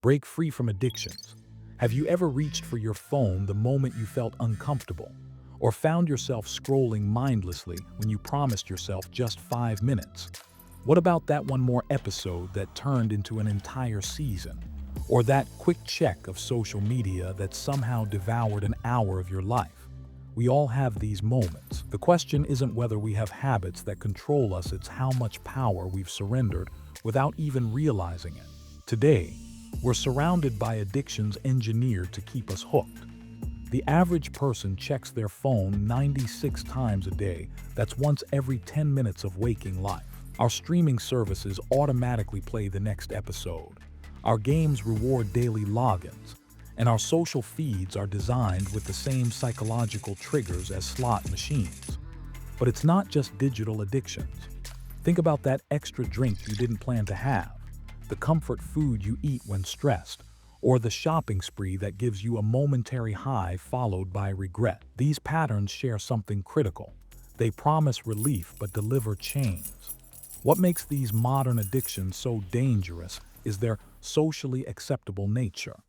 Break free from addictions. Have you ever reached for your phone the moment you felt uncomfortable? Or found yourself scrolling mindlessly when you promised yourself just 5 minutes? What about that one more episode that turned into an entire season? Or that quick check of social media that somehow devoured an hour of your life? We all have these moments. The question isn't whether we have habits that control us, it's how much power we've surrendered without even realizing it. Today, we're surrounded by addictions engineered to keep us hooked. The average person checks their phone 96 times a day. That's once every 10 minutes of waking life. Our streaming services automatically play the next episode. Our games reward daily logins. And our social feeds are designed with the same psychological triggers as slot machines. But it's not just digital addictions. Think about that extra drink you didn't plan to have, the comfort food you eat when stressed, or the shopping spree that gives you a momentary high followed by regret. These patterns share something critical. They promise relief but deliver chains. What makes these modern addictions so dangerous is their socially acceptable nature.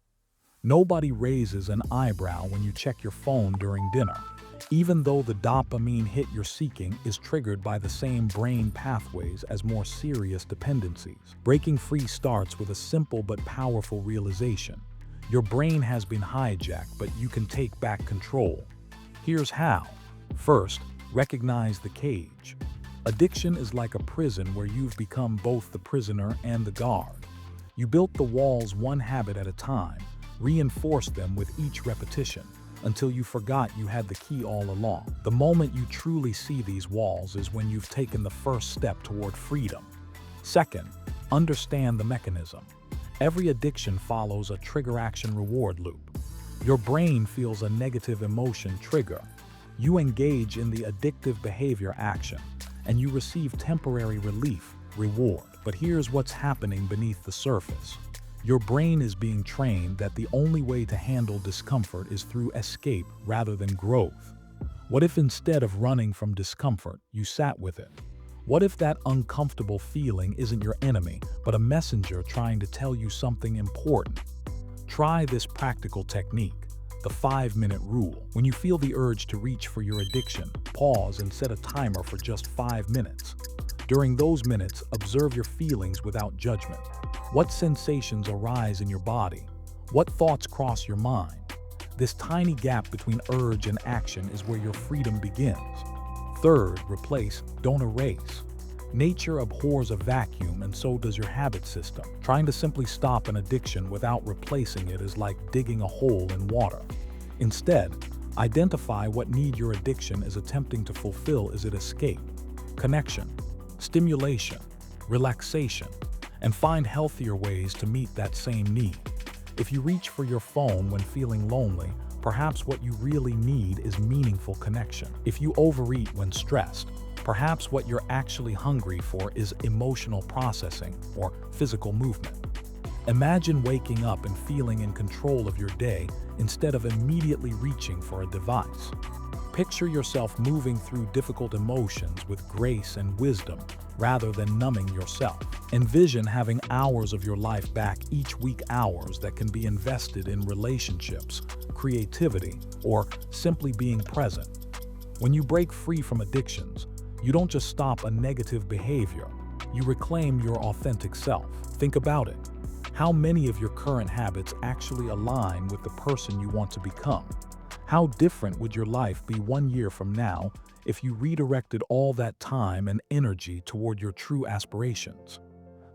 Nobody raises an eyebrow when you check your phone during dinner, even though the dopamine hit you're seeking is triggered by the same brain pathways as more serious dependencies. Breaking free starts with a simple but powerful realization. Your brain has been hijacked, but you can take back control. Here's how. First, recognize the cage. Addiction is like a prison where you've become both the prisoner and the guard. You built the walls one habit at a time, reinforced them with each repetition, until you forgot you had the key all along. The moment you truly see these walls is when you've taken the first step toward freedom. Second, understand the mechanism. Every addiction follows a trigger-action-reward loop. Your brain feels a negative emotion trigger. You engage in the addictive behavior action, and you receive temporary relief, reward. But here's what's happening beneath the surface. Your brain is being trained that the only way to handle discomfort is through escape rather than growth. What if instead of running from discomfort, you sat with it? What if that uncomfortable feeling isn't your enemy, but a messenger trying to tell you something important? Try this practical technique, the 5-minute rule. When you feel the urge to reach for your addiction, pause and set a timer for just 5 minutes. During those minutes, observe your feelings without judgment. What sensations arise in your body? What thoughts cross your mind? This tiny gap between urge and action is where your freedom begins. Third, replace, don't erase. Nature abhors a vacuum, and so does your habit system. Trying to simply stop an addiction without replacing it is like digging a hole in water. Instead, identify what need your addiction is attempting to fulfill. Is it escape, connection, stimulation, relaxation? And find healthier ways to meet that same need. If you reach for your phone when feeling lonely, perhaps what you really need is meaningful connection. If you overeat when stressed, perhaps what you're actually hungry for is emotional processing or physical movement. Imagine waking up and feeling in control of your day instead of immediately reaching for a device. Picture yourself moving through difficult emotions with grace and wisdom rather than numbing yourself. Envision having hours of your life back each week, hours that can be invested in relationships, creativity, or simply being present. When you break free from addictions, you don't just stop a negative behavior, you reclaim your authentic self. Think about it. How many of your current habits actually align with the person you want to become? How different would your life be 1 year from now if you redirected all that time and energy toward your true aspirations?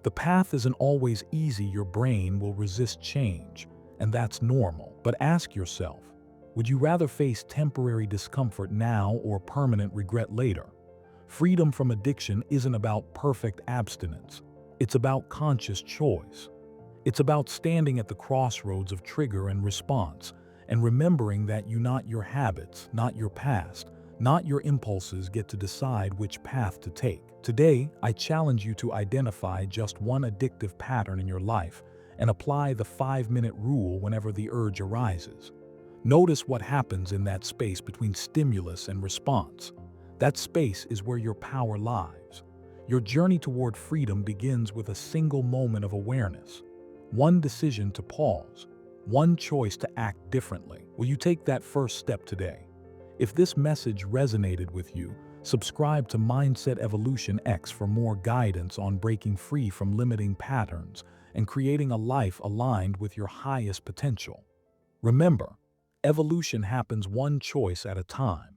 The path isn't always easy. Your brain will resist change, and that's normal. But ask yourself, would you rather face temporary discomfort now or permanent regret later? Freedom from addiction isn't about perfect abstinence. It's about conscious choice. It's about standing at the crossroads of trigger and response, and remembering that not your habits, not your past, not your impulses get to decide which path to take. Today, I challenge you to identify just one addictive pattern in your life and apply the 5-minute rule whenever the urge arises. Notice what happens in that space between stimulus and response. That space is where your power lies. Your journey toward freedom begins with a single moment of awareness. one decision to pause, one choice to act differently. Will you take that first step today? If this message resonated with you, subscribe to Mindset Evolution X for more guidance on breaking free from limiting patterns and creating a life aligned with your highest potential. Remember, evolution happens one choice at a time.